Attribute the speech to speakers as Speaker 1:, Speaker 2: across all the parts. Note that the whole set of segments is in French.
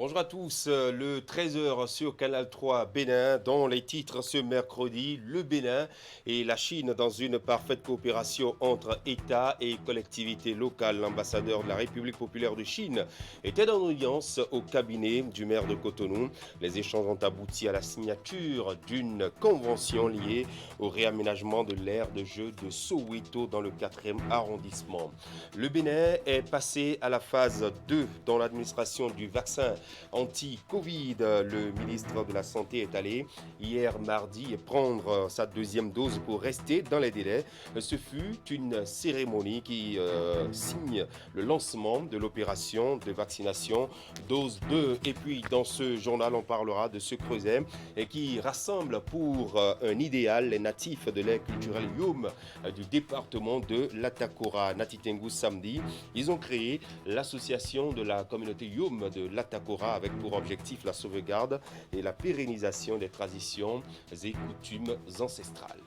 Speaker 1: Bonjour à tous, le 13h sur Canal 3 Bénin, dans les titres ce mercredi, le Bénin et la Chine dans une parfaite coopération entre États et collectivités locales. L'ambassadeur de la République populaire de Chine était en audience au cabinet du maire de Cotonou. Les échanges ont abouti à la signature d'une convention liée au réaménagement de l'aire de jeu de Soweto dans le 4e arrondissement. Le Bénin est passé à la phase 2 dans l'administration du vaccin anti-Covid. Le ministre de la Santé est allé hier mardi prendre sa deuxième dose pour rester dans les délais. Ce fut une cérémonie qui signe le lancement de l'opération de vaccination dose 2. Et puis dans ce journal, on parlera de ce creuset qui rassemble pour un idéal les natifs de l'aire culturelle Youm du département de l'Atakora. Natitengu samedi, ils ont créé l'association de la communauté Youm de l'Atakora avec pour objectif la sauvegarde et la pérennisation des traditions et coutumes ancestrales.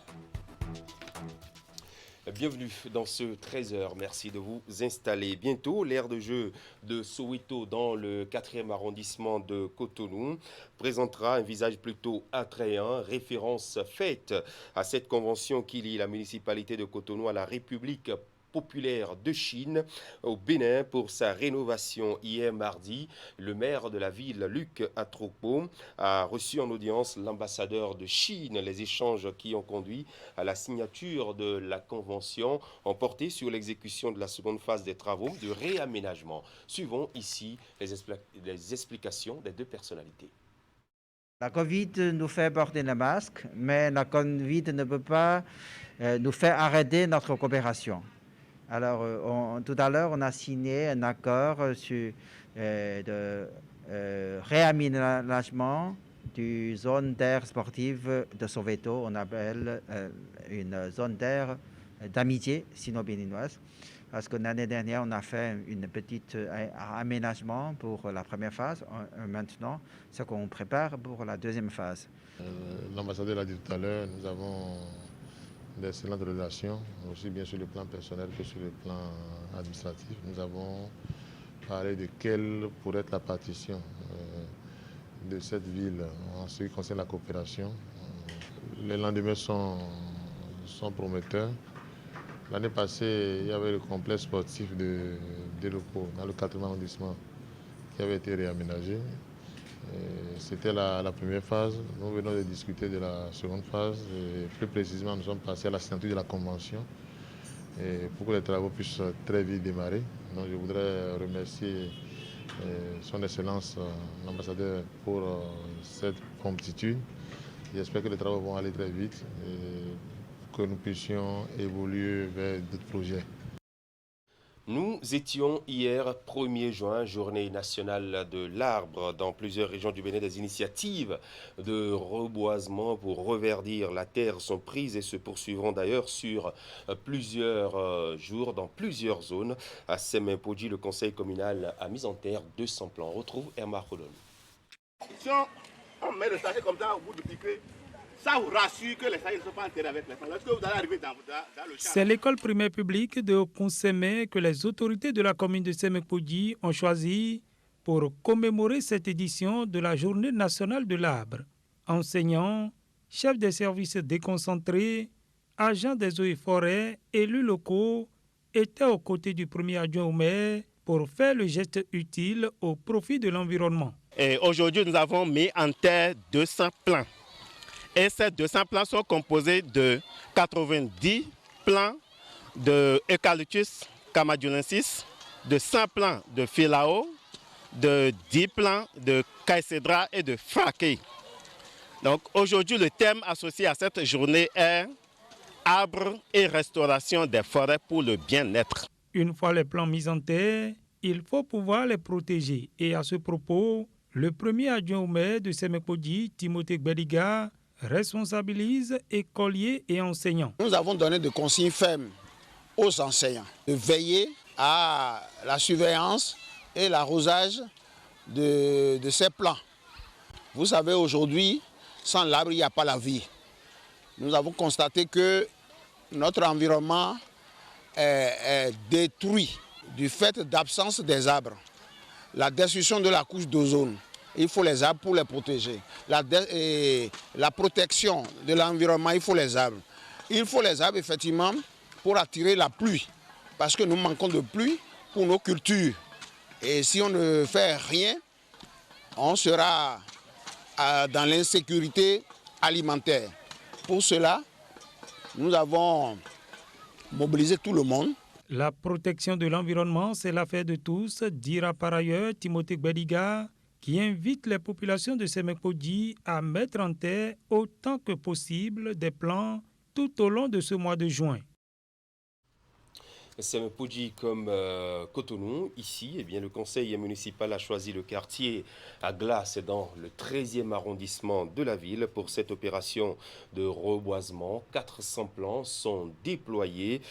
Speaker 1: Bienvenue dans ce 13h, merci de vous installer. Bientôt, l'aire de jeu de Soweto dans le 4e arrondissement de Cotonou présentera un visage plutôt attrayant, référence faite à cette convention qui lie la municipalité de Cotonou à la République populaire de Chine au Bénin pour sa rénovation. Hier mardi, le maire de la ville, Luc Atropo, a reçu en audience l'ambassadeur de Chine. Les échanges qui ont conduit à la signature de la convention ont porté sur l'exécution de la seconde phase des travaux de réaménagement. Suivons ici les explications des deux personnalités.
Speaker 2: La Covid nous fait porter le masque, mais la Covid ne peut pas nous faire arrêter notre coopération. Alors, tout à l'heure, on a signé un accord sur de réaménagement du zone d'air sportive de Soweto. On appelle une zone d'air d'amitié sino-béninoise. Parce que l'année dernière, on a fait une petite aménagement pour la première phase. Maintenant, ce qu'on prépare pour la deuxième phase.
Speaker 3: L'ambassadeur l'a dit tout à l'heure, nous avons d'excellentes relations, aussi bien sur le plan personnel que sur le plan administratif. Nous avons parlé de quelle pourrait être la partition de cette ville en ce qui concerne la coopération. Les lendemains sont prometteurs. L'année passée, il y avait le complexe sportif de locaux dans le 4e arrondissement qui avait été réaménagé. C'était la première phase. Nous venons de discuter de la seconde phase. Et plus précisément, nous sommes passés à la signature de la convention pour que les travaux puissent très vite démarrer. Donc, je voudrais remercier son Excellence l'ambassadeur pour cette promptitude. J'espère que les travaux vont aller très vite et que nous puissions évoluer vers d'autres projets.
Speaker 1: Nous étions hier 1er juin, journée nationale de l'arbre. Dans plusieurs régions du Bénin, des initiatives de reboisement pour reverdir la terre sont prises et se poursuivront d'ailleurs sur plusieurs jours dans plusieurs zones. À Semenpodji, le conseil communal a mis en terre 200 plants. On retrouve Herma Kholon.
Speaker 4: Si on met le sachet comme ça au bout du piquet, ça vous rassure que les sachets ne sont pas enterrés avec les plants. Lorsque vous allez arriver dans le champ.
Speaker 5: C'est l'école primaire publique de Konsémé que les autorités de la commune de Semenpodji ont choisi pour commémorer cette édition de la Journée nationale de l'arbre. Enseignants, chefs des services déconcentrés, agents des eaux et forêts, élus locaux étaient aux côtés du premier adjoint au maire pour faire le geste utile au profit de l'environnement.
Speaker 6: Et aujourd'hui, nous avons mis en terre 200 plants. Et ces 200 plants sont composés de 90 plants de Eucalyptus camadunensis, de 100 plants de Philao, de 10 plants de Caicedra et de Fraquet. Donc aujourd'hui, le thème associé à cette journée est arbres et restauration des forêts pour le bien-être.
Speaker 5: Une fois les plants mis en terre, il faut pouvoir les protéger. Et à ce propos, le premier adjoint au maire de Semenpodji, Timothée Gbediga, responsabilise écoliers et enseignants.
Speaker 7: Nous avons donné des consignes fermes aux enseignants de veiller à la surveillance et l'arrosage de ces plants. Vous savez, aujourd'hui, sans l'arbre, il n'y a pas la vie. Nous avons constaté que notre environnement est détruit du fait d'absence des arbres. La destruction de la couche d'ozone il faut les arbres pour les protéger. La protection de l'environnement, il faut les arbres. Il faut les arbres, effectivement, pour attirer la pluie. Parce que nous manquons de pluie pour nos cultures. Et si on ne fait rien, on sera dans l'insécurité alimentaire. Pour cela, nous avons mobilisé tout le monde.
Speaker 5: La protection de l'environnement, c'est l'affaire de tous, dira par ailleurs Timothée Gbeliga, qui invite les populations de Semekpodji à mettre en terre autant que possible des plants tout au long de ce mois de juin.
Speaker 1: Semekpodji comme Cotonou, ici, eh bien, le conseil municipal a choisi le quartier à Glace dans le 13e arrondissement de la ville pour cette opération de reboisement. 400 plants sont déployés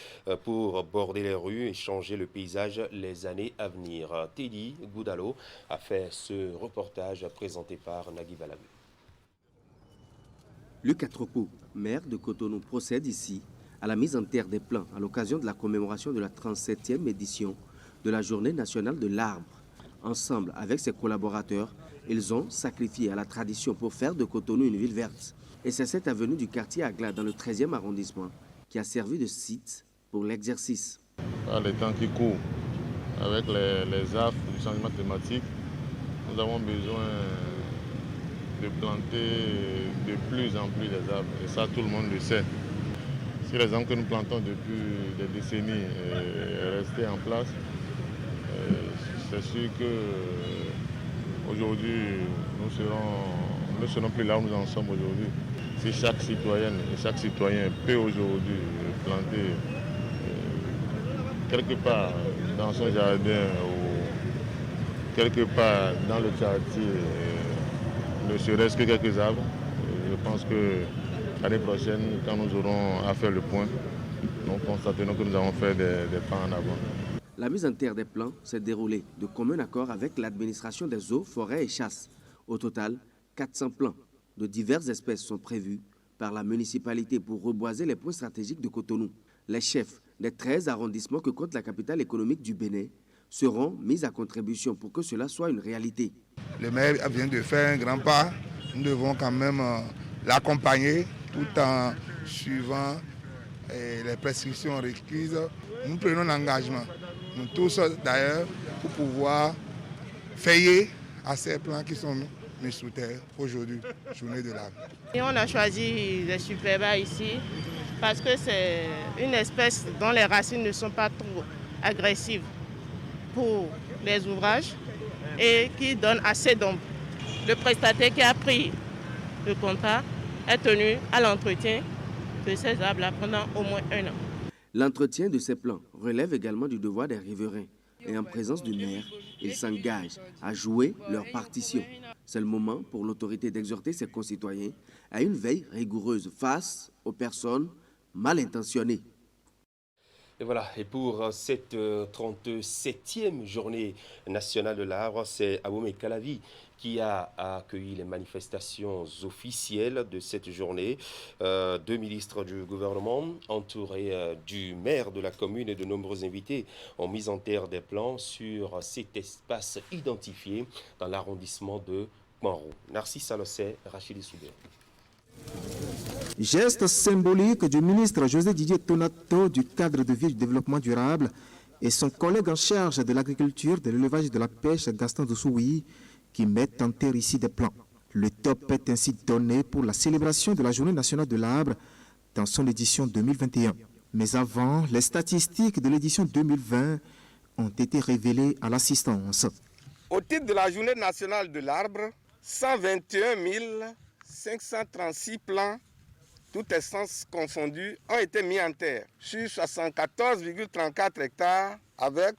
Speaker 1: pour border les rues et changer le paysage les années à venir. Teddy Goudalo a fait ce reportage présenté par Nagui Valagu.
Speaker 8: Luc Atropo, maire de Cotonou, procède ici à la mise en terre des plants à l'occasion de la commémoration de la 37e édition de la Journée nationale de l'arbre. Ensemble avec ses collaborateurs, ils ont sacrifié à la tradition pour faire de Cotonou une ville verte. Et c'est cette avenue du quartier Agla dans le 13e arrondissement qui a servi de site pour l'exercice.
Speaker 3: Par les temps qui courent, avec les affres du changement climatique, nous avons besoin de planter de plus en plus des arbres. Et ça, tout le monde le sait. Si les arbres que nous plantons depuis des décennies restaient en place, c'est sûr qu'aujourd'hui, nous ne serons plus là où nous en sommes aujourd'hui. Si chaque citoyenne et chaque citoyen peut aujourd'hui planter quelque part dans son jardin ou quelque part dans le quartier, ne serait-ce que quelques arbres, je pense que l'année prochaine, quand nous aurons à faire le point, nous constaterons que nous avons fait des pas en avant.
Speaker 8: La mise en terre des plants s'est déroulée de commun accord avec l'administration des eaux, forêts et chasses. Au total, 400 plants de diverses espèces sont prévus par la municipalité pour reboiser les points stratégiques de Cotonou. Les chefs des 13 arrondissements que compte la capitale économique du Bénin seront mis à contribution pour que cela soit une réalité.
Speaker 9: Le maire vient de faire un grand pas. Nous devons quand même l'accompagner tout en suivant les prescriptions requises. Nous prenons l'engagement, nous tous d'ailleurs, pour pouvoir veiller à ces plans qui sont mis sous terre aujourd'hui, journée de l'arbre.
Speaker 10: Et on a choisi les superbas ici parce que c'est une espèce dont les racines ne sont pas trop agressives pour les ouvrages et qui donne assez d'ombre. Le prestataire qui a pris le contrat est tenu à l'entretien de ces arbres-là pendant au moins 1 an.
Speaker 8: L'entretien de ces plants relève également du devoir des riverains. Et en présence du maire, ils s'engagent à jouer leur partition. C'est le moment pour l'autorité d'exhorter ses concitoyens à une veille rigoureuse face aux personnes mal intentionnées.
Speaker 1: Et voilà, et pour cette 37e journée nationale de l'arbre, c'est Abomey Calavi qui a accueilli les manifestations officielles de cette journée. 2 ministres du gouvernement, entourés du maire de la commune et de nombreux invités, ont mis en terre des plans sur cet espace identifié dans l'arrondissement de Manrou. Narcisse Alossé, Rachidi Soubé.
Speaker 11: Geste symbolique du ministre José Didier Tonato du cadre de vie du développement durable et son collègue en charge de l'agriculture, de l'élevage et de la pêche, Gaston Doussoui, qui mettent en terre ici des plans. Le top est ainsi donné pour la célébration de la Journée nationale de l'arbre dans son édition 2021. Mais avant, les statistiques de l'édition 2020 ont été révélées à l'assistance.
Speaker 12: Au titre de la Journée nationale de l'arbre, 121 536 plants, toutes essences confondues, ont été mis en terre sur 74,34 hectares avec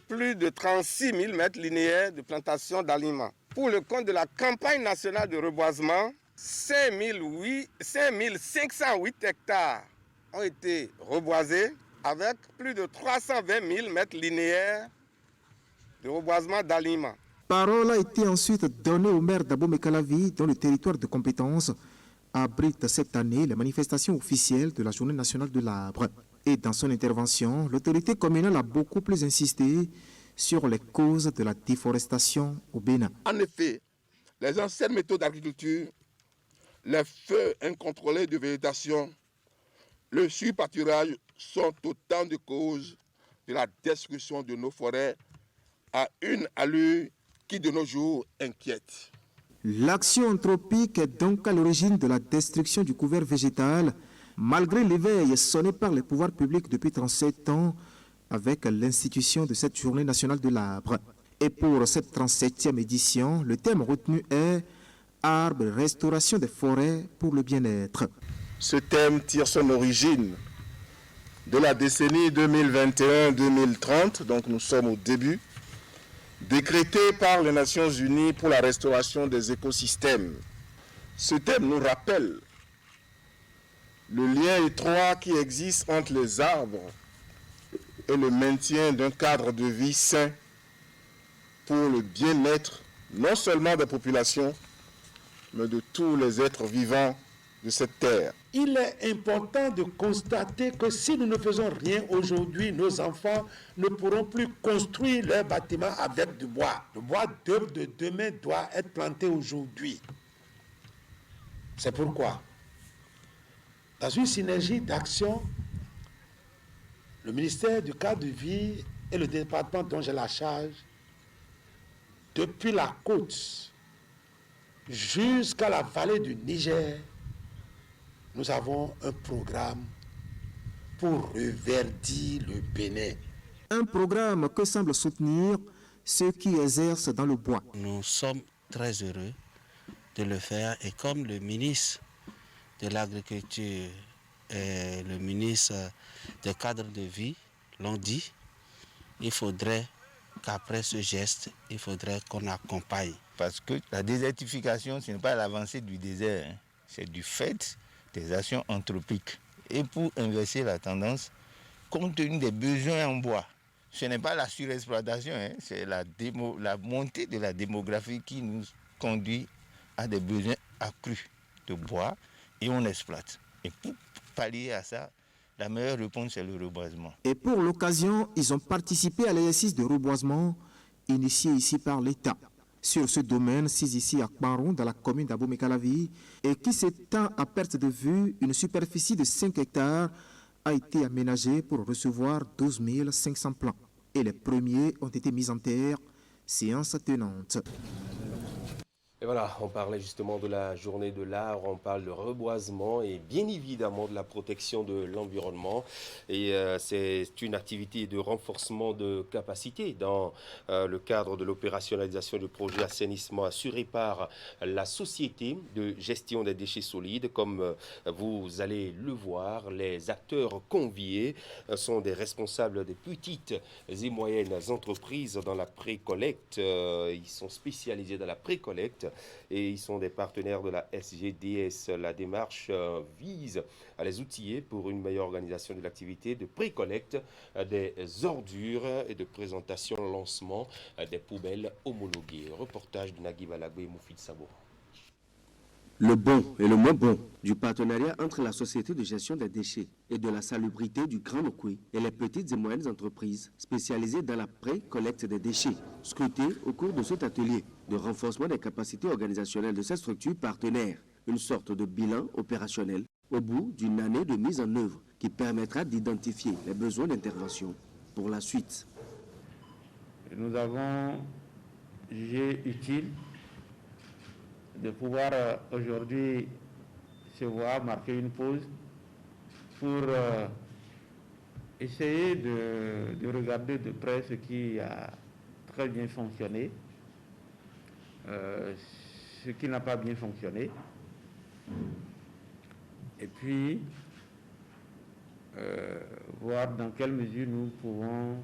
Speaker 12: plus de 36 000 mètres linéaires de plantation d'aliments. Pour le compte de la campagne nationale de reboisement, 5 508 hectares ont été reboisés avec plus de 320 000 mètres linéaires de reboisement d'aliments.
Speaker 11: Parole a été ensuite donnée au maire d'Abomey Calavi, dont le territoire de compétence abrite cette année les manifestations officielles de la Journée nationale de l'arbre. Et dans son intervention, l'autorité communale a beaucoup plus insisté sur les causes de la déforestation au Bénin.
Speaker 13: En effet,
Speaker 4: les anciennes méthodes d'agriculture, les feux incontrôlés de végétation, le surpâturage sont autant de causes de la destruction de nos forêts à une allure qui de nos jours inquiète.
Speaker 11: L'action anthropique est donc à l'origine de la destruction du couvert végétal, malgré l'éveil sonné par les pouvoirs publics depuis 37 ans avec l'institution de cette journée nationale de l'arbre. Et pour cette 37e édition, le thème retenu est « Arbre, restauration des forêts pour le bien-être ».
Speaker 3: Ce thème tire son origine de la décennie 2021-2030, donc nous sommes au début, décrété par les Nations Unies pour la restauration des écosystèmes. Ce thème nous rappelle le lien étroit qui existe entre les arbres et le maintien d'un cadre de vie sain pour le bien-être non seulement des populations, mais de tous les êtres vivants de cette terre.
Speaker 13: Il est important de constater que si nous ne faisons rien aujourd'hui, nos enfants ne pourront plus construire leurs bâtiments avec du bois. Le bois d'œuvre de demain doit être planté aujourd'hui. C'est pourquoi, dans une synergie d'action, le ministère du cadre de vie et le département dont j'ai la charge, depuis la côte jusqu'à la vallée du Niger, nous avons un programme pour reverdir le Bénin.
Speaker 11: Un programme que semblent soutenir ceux qui exercent dans le bois.
Speaker 14: Nous sommes très heureux de le faire et comme le ministre de l'Agriculture et le ministre des cadres de vie l'ont dit, il faudrait qu'après ce geste, il faudrait qu'on accompagne.
Speaker 15: Parce que la désertification, ce n'est pas l'avancée du désert, hein. C'est du fait des actions anthropiques. Et pour inverser la tendance, compte tenu des besoins en bois, ce n'est pas la surexploitation, hein, c'est la montée de la démographie qui nous conduit à des besoins accrus de bois et on exploite. Et pour pallier à ça, la meilleure réponse, c'est le reboisement.
Speaker 11: Et pour l'occasion, ils ont participé à l'exercice de reboisement initié ici par l'État. Sur ce domaine, situé ici à Kbaron, dans la commune d'Abomey-Calavi, et qui s'étend à perte de vue, une superficie de 5 hectares a été aménagée pour recevoir 12 500 plants. Et les premiers ont été mis en terre, séance tenante.
Speaker 1: Et voilà, on parlait justement de la journée de l'arbre, on parle de reboisement et bien évidemment de la protection de l'environnement. Et c'est une activité de renforcement de capacité dans le cadre de l'opérationnalisation du projet assainissement assuré par la société de gestion des déchets solides. Comme vous allez le voir, les acteurs conviés sont des responsables des petites et moyennes entreprises dans la pré-collecte. Ils sont spécialisés dans la pré-collecte et ils sont des partenaires de la SGDS. La démarche vise à les outiller pour une meilleure organisation de l'activité de pré-collecte des ordures et de présentation lancement des poubelles homologuées. Reportage de Nagui Balagbe et Moufid Sabo.
Speaker 8: Le bon et le moins bon du partenariat entre la Société de gestion des déchets et de la salubrité du Grand Okoué et les petites et moyennes entreprises spécialisées dans la pré-collecte des déchets, scruté au cours de cet atelier de renforcement des capacités organisationnelles de ces structures partenaires, une sorte de bilan opérationnel au bout d'une année de mise en œuvre qui permettra d'identifier les besoins d'intervention pour la suite.
Speaker 16: Nous avons jugé utile de pouvoir aujourd'hui se voir marquer une pause pour essayer de regarder de près ce qui a très bien fonctionné, ce qui n'a pas bien fonctionné, et puis voir dans quelle mesure nous pouvons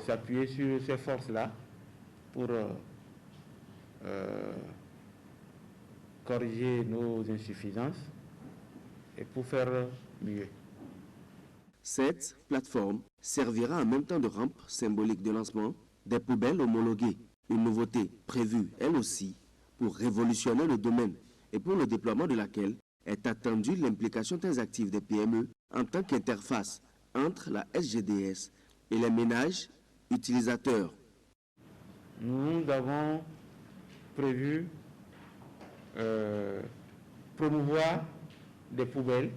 Speaker 16: s'appuyer sur ces forces-là pour corriger nos insuffisances et pour faire mieux.
Speaker 8: Cette plateforme servira en même temps de rampe symbolique de lancement des poubelles homologuées, une nouveauté prévue elle aussi pour révolutionner le domaine et pour le déploiement de laquelle est attendue l'implication très active des PME en tant qu'interface entre la SGDS et les ménages utilisateurs.
Speaker 16: Nous avons prévu promouvoir des poubelles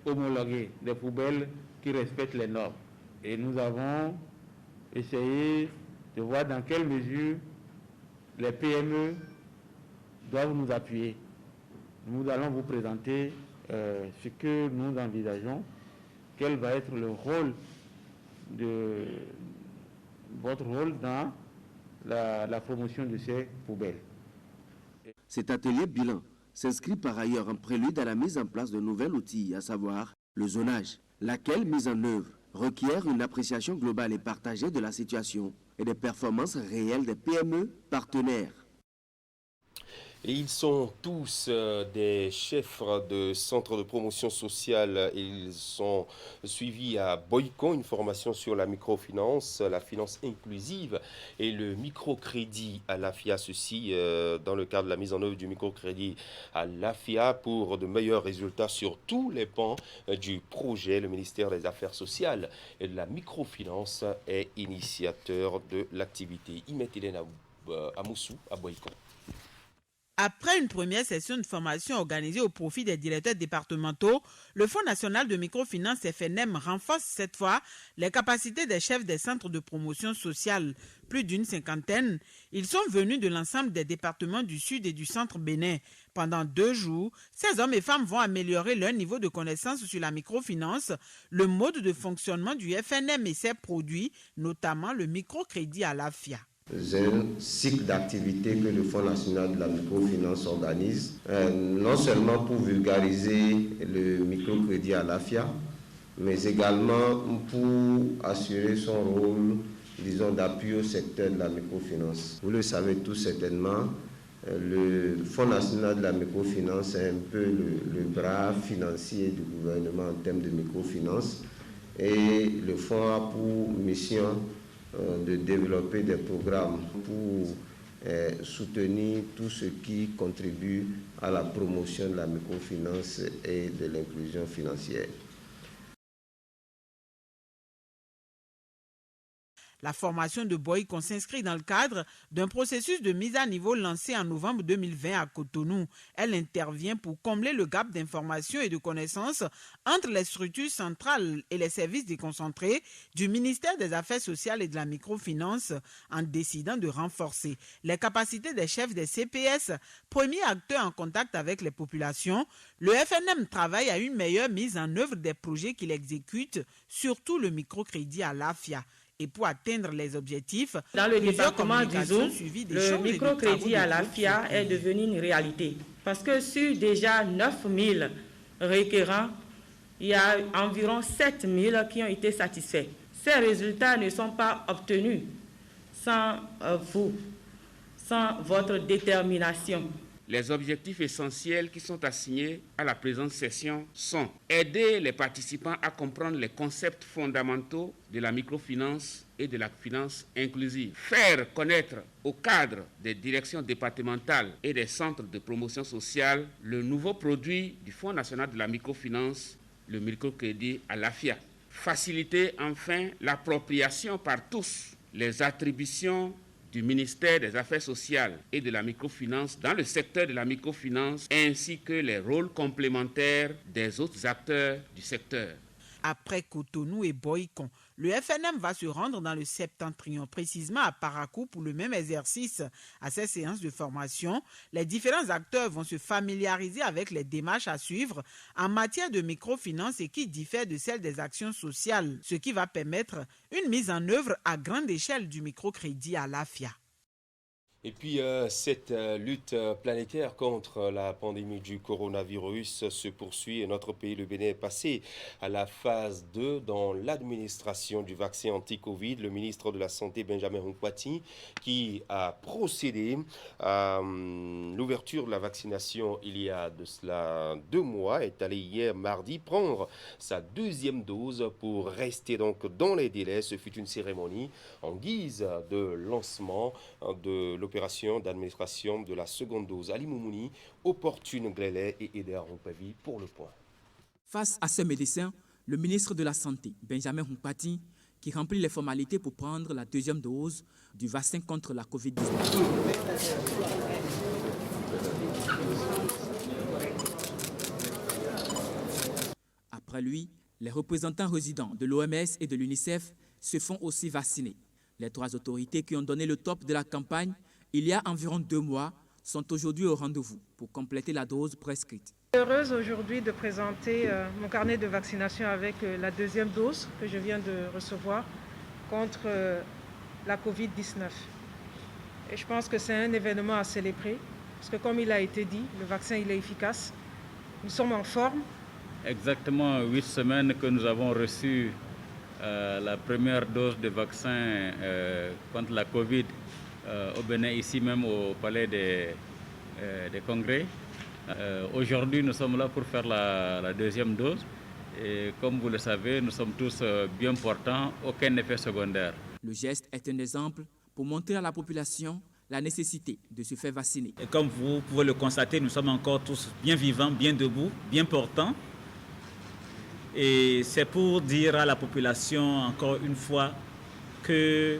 Speaker 16: homologuées, des poubelles qui respectent les normes. Et nous avons essayé de voir dans quelle mesure les PME doivent nous appuyer. Nous allons vous présenter ce que nous envisageons, quel va être le rôle de votre rôle dans la promotion de ces poubelles.
Speaker 8: Cet atelier bilan s'inscrit par ailleurs en prélude à la mise en place d'un nouvel outil, à savoir le zonage, laquelle mise en œuvre requiert une appréciation globale et partagée de la situation et des performances réelles des PME partenaires.
Speaker 1: Et ils sont tous des chefs de centres de promotion sociale. Ils sont suivis à Boycon, une formation sur la microfinance, la finance inclusive et le microcrédit à l'AFIA. Ceci dans le cadre de la mise en œuvre du microcrédit à l'AFIA pour de meilleurs résultats sur tous les pans du projet. Le ministère des Affaires sociales et de la microfinance est initiateur de l'activité. Imetilena Amoussou à Boycon.
Speaker 17: Après une première session de formation organisée au profit des directeurs départementaux, le Fonds national de microfinance FNM renforce cette fois les capacités des chefs des centres de promotion sociale. Plus d'une cinquantaine, ils sont venus de l'ensemble des départements du Sud et du Centre Bénin. Pendant 2 jours, ces hommes et femmes vont améliorer leur niveau de connaissance sur la microfinance, le mode de fonctionnement du FNM et ses produits, notamment le microcrédit à l'AFIA.
Speaker 18: C'est un cycle d'activités que le Fonds national de la microfinance organise, non seulement pour vulgariser le microcrédit à l'AFIA, mais également pour assurer son rôle, disons, d'appui au secteur de la microfinance. Vous le savez tous certainement, le Fonds national de la microfinance est un peu le bras financier du gouvernement en termes de microfinance, et le fonds a pour mission de développer des programmes pour soutenir tout ce qui contribue à la promotion de la microfinance et de l'inclusion financière.
Speaker 17: La formation de Boycon s'inscrit dans le cadre d'un processus de mise à niveau lancé en novembre 2020 à Cotonou. Elle intervient pour combler le gap d'information et de connaissances entre les structures centrales et les services déconcentrés du ministère des Affaires sociales et de la microfinance en décidant de renforcer les capacités des chefs des CPS, premiers acteurs en contact avec les populations. Le FNM travaille à une meilleure mise en œuvre des projets qu'il exécute, surtout le microcrédit à l'AFIA. Et pour atteindre les objectifs,
Speaker 19: dans le département d'Izo, le microcrédit à l'AFIA est devenu une réalité. Parce que sur déjà 9 000 requérants, il y a environ 7 000 qui ont été satisfaits. Ces résultats ne sont pas obtenus sans vous, sans votre détermination.
Speaker 20: Les objectifs essentiels qui sont assignés à la présente session sont aider les participants à comprendre les concepts fondamentaux de la microfinance et de la finance inclusive, faire connaître au cadre des directions départementales et des centres de promotion sociale le nouveau produit du Fonds national de la microfinance, le microcrédit à l'AFIA, faciliter enfin l'appropriation par tous les attributions du ministère des Affaires sociales et de la microfinance dans le secteur de la microfinance, ainsi que les rôles complémentaires des autres acteurs du secteur.
Speaker 17: Après Cotonou et Boycon, le FNM va se rendre dans le Septentrion, précisément à Parakou, pour le même exercice. À ces séances de formation, les différents acteurs vont se familiariser avec les démarches à suivre en matière de microfinance et qui diffèrent de celles des actions sociales, ce qui va permettre une mise en œuvre à grande échelle du microcrédit à l'AFIA.
Speaker 1: Et puis cette lutte planétaire contre la pandémie du coronavirus se poursuit et notre pays, le Bénin, est passé à la phase 2 dans l'administration du vaccin anti-Covid. Le ministre de la Santé, Benjamin Hunkpati, qui a procédé à l'ouverture de la vaccination il y a de cela 2 mois, est allé hier mardi prendre sa 2e dose pour rester donc dans les délais. Ce fut une cérémonie en guise de lancement de l'opération d'administration de la 2e dose. Ali Moumouni, Opportune Glélé et Eder Roupavi pour le point.
Speaker 21: Face à ces médecins, le ministre de la Santé, Benjamin Hunkpati, qui remplit les formalités pour prendre la deuxième dose du vaccin contre la Covid-19. Après lui, les représentants résidents de l'OMS et de l'UNICEF se font aussi vacciner. Les trois autorités qui ont donné le top de la campagne il y a environ 2 mois sont aujourd'hui au rendez-vous pour compléter la dose prescrite.
Speaker 22: Je suis heureuse aujourd'hui de présenter mon carnet de vaccination avec la deuxième dose que je viens de recevoir contre la Covid-19. Et je pense que c'est un événement à célébrer parce que comme il a été dit, le vaccin il est efficace. Nous sommes en forme.
Speaker 23: Exactement 8 semaines que nous avons reçu la première dose de vaccin contre la Covid au Bénin, ici même au Palais des Congrès. Aujourd'hui, nous sommes là pour faire la deuxième dose. Et comme vous le savez, nous sommes tous bien portants, aucun effet secondaire.
Speaker 21: Le geste est un exemple pour montrer à la population la nécessité de se faire vacciner.
Speaker 24: Et comme vous pouvez le constater, nous sommes encore tous bien vivants, bien debout, bien portants. Et c'est pour dire à la population, encore une fois, que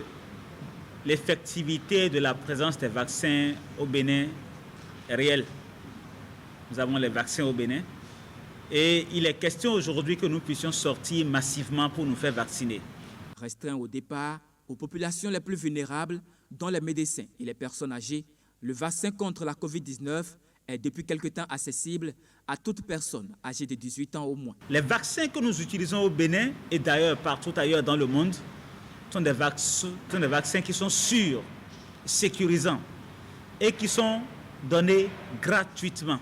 Speaker 24: l'effectivité de la présence des vaccins au Bénin est réelle. Nous avons les vaccins au Bénin. Et il est question aujourd'hui que nous puissions sortir massivement pour nous faire vacciner.
Speaker 21: Restreint au départ aux populations les plus vulnérables, dont les médecins et les personnes âgées, le vaccin contre la Covid-19 est depuis quelque temps accessible à toute personne âgée de 18 ans au moins.
Speaker 24: Les vaccins que nous utilisons au Bénin et d'ailleurs partout ailleurs dans le monde sont des vaccins qui sont sûrs, sécurisants et qui sont donnés gratuitement.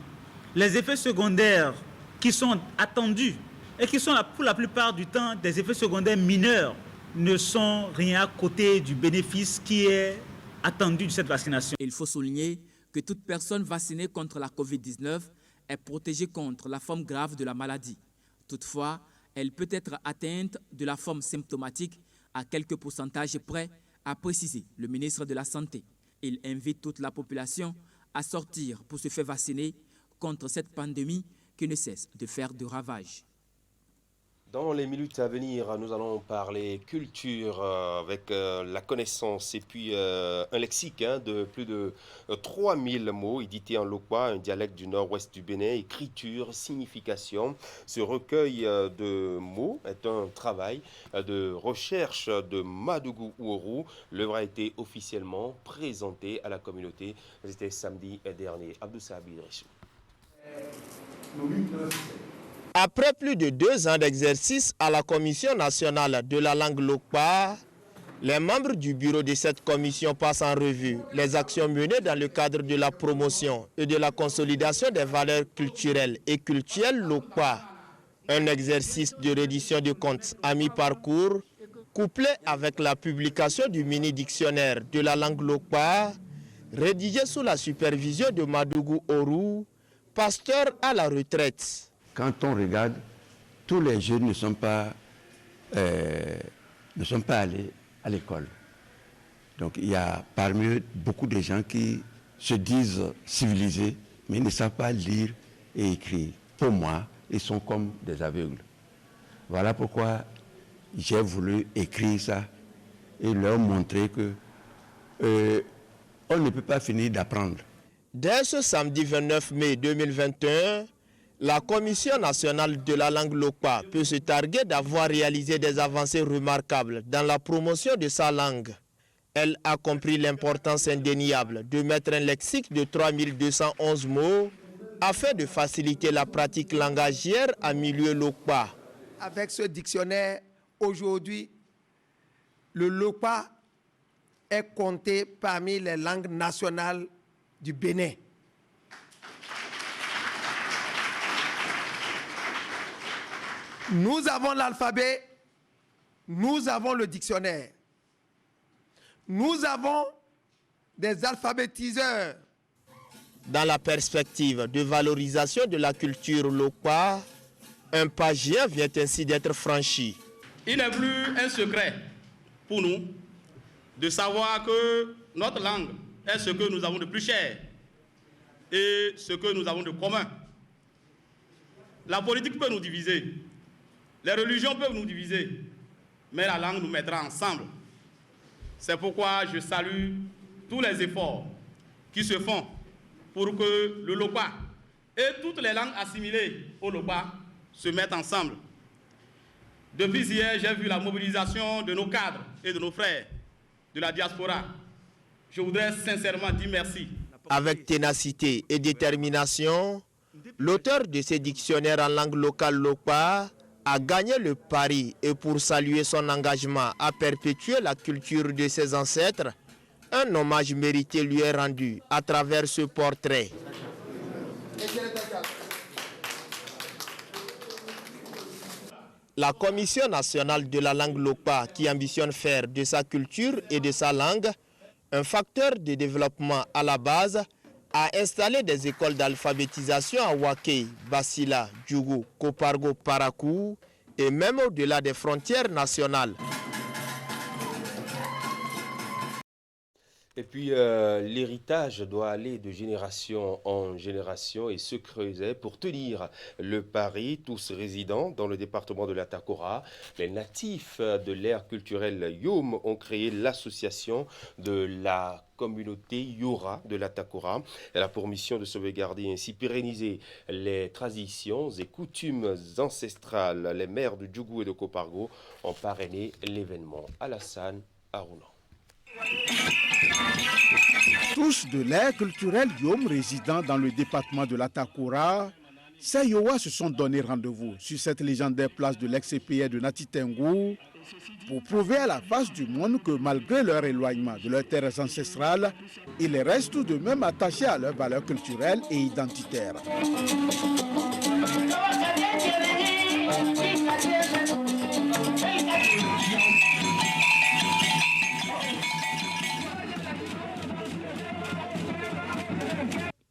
Speaker 24: Les effets secondaires qui sont attendus et qui sont pour la plupart du temps des effets secondaires mineurs ne sont rien à côté du bénéfice qui est attendu de cette vaccination.
Speaker 21: Il faut souligner que toute personne vaccinée contre la Covid-19 est protégée contre la forme grave de la maladie. Toutefois, elle peut être atteinte de la forme symptomatique à quelques pourcentages près, a précisé le ministre de la Santé. Il invite toute la population à sortir pour se faire vacciner contre cette pandémie qui ne cesse de faire de ravages.
Speaker 1: Dans les minutes à venir, nous allons parler culture avec la connaissance et puis un lexique de plus de 3000 mots édités en lokpa, un dialecte du nord-ouest du Bénin, écriture, signification. Ce recueil de mots est un travail de recherche de Madougou Ouourou. L'œuvre a été officiellement présentée à la communauté. C'était samedi dernier. Abdou Sabi Richou.
Speaker 25: Après plus de 2 ans d'exercice à la Commission nationale de la langue lokpa, les membres du bureau de cette commission passent en revue les actions menées dans le cadre de la promotion et de la consolidation des valeurs culturelles et cultuelles lokpa. Un exercice de reddition de comptes à mi-parcours, couplé avec la publication du mini-dictionnaire de la langue lokpa, rédigé sous la supervision de Madougou Ouourou, pasteur à la retraite.
Speaker 26: Quand on regarde, tous les jeunes ne sont pas allés à l'école. Donc il y a parmi eux beaucoup de gens qui se disent civilisés, mais ils ne savent pas lire et écrire. Pour moi, ils sont comme des aveugles. Voilà pourquoi j'ai voulu écrire ça et leur montrer que on ne peut pas finir d'apprendre.
Speaker 25: Dès ce samedi 29 mai 2021, la Commission nationale de la langue lokpa peut se targuer d'avoir réalisé des avancées remarquables dans la promotion de sa langue. Elle a compris l'importance indéniable de mettre un lexique de 3211 mots afin de faciliter la pratique langagière en milieu lokpa.
Speaker 27: Avec ce dictionnaire, aujourd'hui, le lokpa est compté parmi les langues nationales du Bénin. Nous avons l'alphabet, nous avons le dictionnaire, nous avons des alphabétiseurs.
Speaker 25: Dans la perspective de valorisation de la culture lokpa, un pas géant vient ainsi d'être franchi.
Speaker 28: Il n'est plus un secret pour nous de savoir que notre langue est ce que nous avons de plus cher et ce que nous avons de commun. La politique peut nous diviser. Les religions peuvent nous diviser, mais la langue nous mettra ensemble. C'est pourquoi je salue tous les efforts qui se font pour que le Lokpa et toutes les langues assimilées au Lokpa se mettent ensemble. Depuis hier, j'ai vu la mobilisation de nos cadres et de nos frères de la diaspora. Je voudrais sincèrement dire merci.
Speaker 25: Avec ténacité et détermination, l'auteur de ces dictionnaires en langue locale Lokpa a gagné le pari et pour saluer son engagement à perpétuer la culture de ses ancêtres, un hommage mérité lui est rendu à travers ce portrait. La Commission nationale de la langue Lokpa, qui ambitionne faire de sa culture et de sa langue un facteur de développement à la base, a installé des écoles d'alphabétisation à Waké, Basila, Djougou, Kopargo, Parakou et même au-delà des frontières nationales.
Speaker 1: Et puis, l'héritage doit aller de génération en génération et se creuser pour tenir le pari. Tous résidents dans le département de la Takora, les natifs de l'ère culturelle Yom ont créé l'association de la communauté Yora de la Takora. Elle a pour mission de sauvegarder et ainsi pérenniser les traditions et coutumes ancestrales. Les maires de Djougou et de Kopargo ont parrainé l'événement. Alassane Arouna.
Speaker 2: Tous de l'ère culturelle Yom résidant dans le département de la Takora, ces Yowa se sont donné rendez-vous sur cette légendaire place de l'ex-CPR de Natitengu pour prouver à la face du monde que malgré leur éloignement de leurs terres ancestrales, ils restent tout de même attachés à leurs valeurs culturelles et identitaires.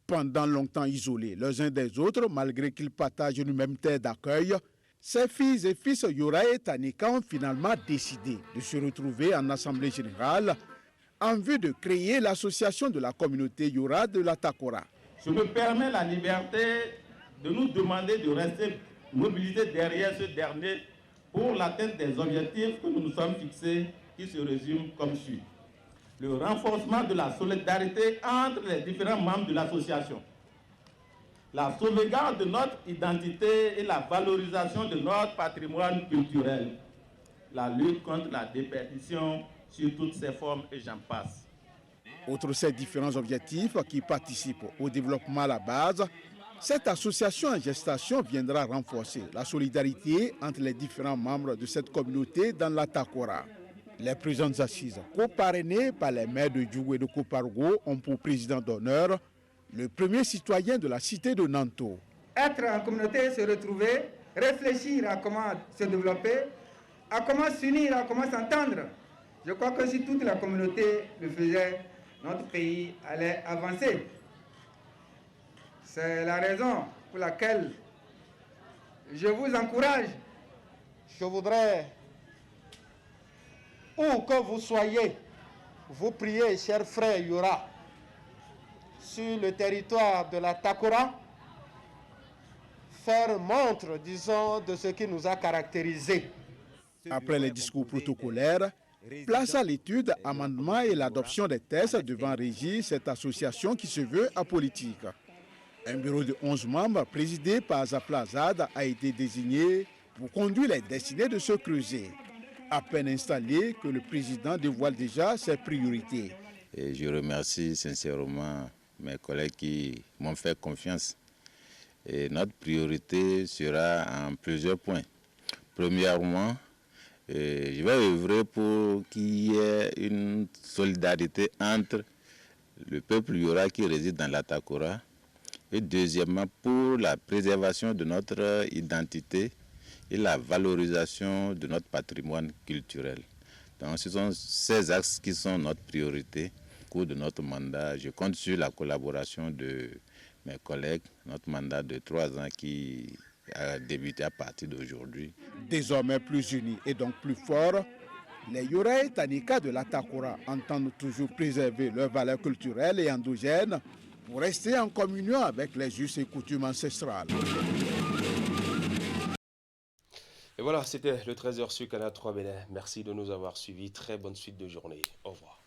Speaker 2: Pendant longtemps isolés les uns des autres, malgré qu'ils partagent une même terre d'accueil, ces filles et fils Yora et Tanika ont finalement décidé de se retrouver en assemblée générale en vue de créer l'association de la communauté Yora de la Takora.
Speaker 28: Je me permets la liberté de nous demander de rester mobilisés derrière ce dernier pour l'atteinte des objectifs que nous nous sommes fixés qui se résument comme suit. Le renforcement de la solidarité entre les différents membres de l'association, la sauvegarde de notre identité et la valorisation de notre patrimoine culturel, la lutte contre la déperdition sur toutes ses formes et j'en passe.
Speaker 2: Outre ces différents objectifs qui participent au développement à la base, cette association en gestation viendra renforcer la solidarité entre les différents membres de cette communauté dans la Takora. Les présentes assises, co-parrainées par les maires de Djougou et de Kopargo, ont pour président d'honneur le premier citoyen de la cité de Nanto.
Speaker 4: Être en communauté, se retrouver, réfléchir à comment se développer, à comment s'unir, à comment s'entendre. Je crois que si toute la communauté le faisait, notre pays allait avancer. C'est la raison pour laquelle je vous encourage. Je voudrais, où que vous soyez, vous priez, chers frères Yora, sur le territoire de la Takora, faire montre, disons, de ce qui nous a caractérisés.
Speaker 2: Après les discours protocolaires, place à l'étude, amendement et l'adoption des textes devant régir cette association qui se veut apolitique. Un bureau de 11 membres, présidé par Zafla Azad, a été désigné pour conduire les destinées de ce creuset. À peine installé que le président dévoile déjà ses priorités.
Speaker 15: Et je remercie sincèrement mes collègues qui m'ont fait confiance. Et notre priorité sera en plusieurs points. Premièrement, je vais œuvrer pour qu'il y ait une solidarité entre le peuple Yora qui réside dans la Takora. Et deuxièmement, pour la préservation de notre identité et la valorisation de notre patrimoine culturel. Donc ce sont ces axes qui sont notre priorité au cours de notre mandat. Je compte sur la collaboration de mes collègues, notre mandat de 3 ans qui a débuté à partir d'aujourd'hui.
Speaker 2: Désormais plus unis et donc plus forts, les Yora et Tanika de la Takora entendent toujours préserver leurs valeurs culturelles et endogènes pour rester en communion avec les us et coutumes ancestrales.
Speaker 1: Et voilà, c'était le 13h sur Canal 3 Bénin. Merci de nous avoir suivis. Très bonne suite de journée. Au revoir.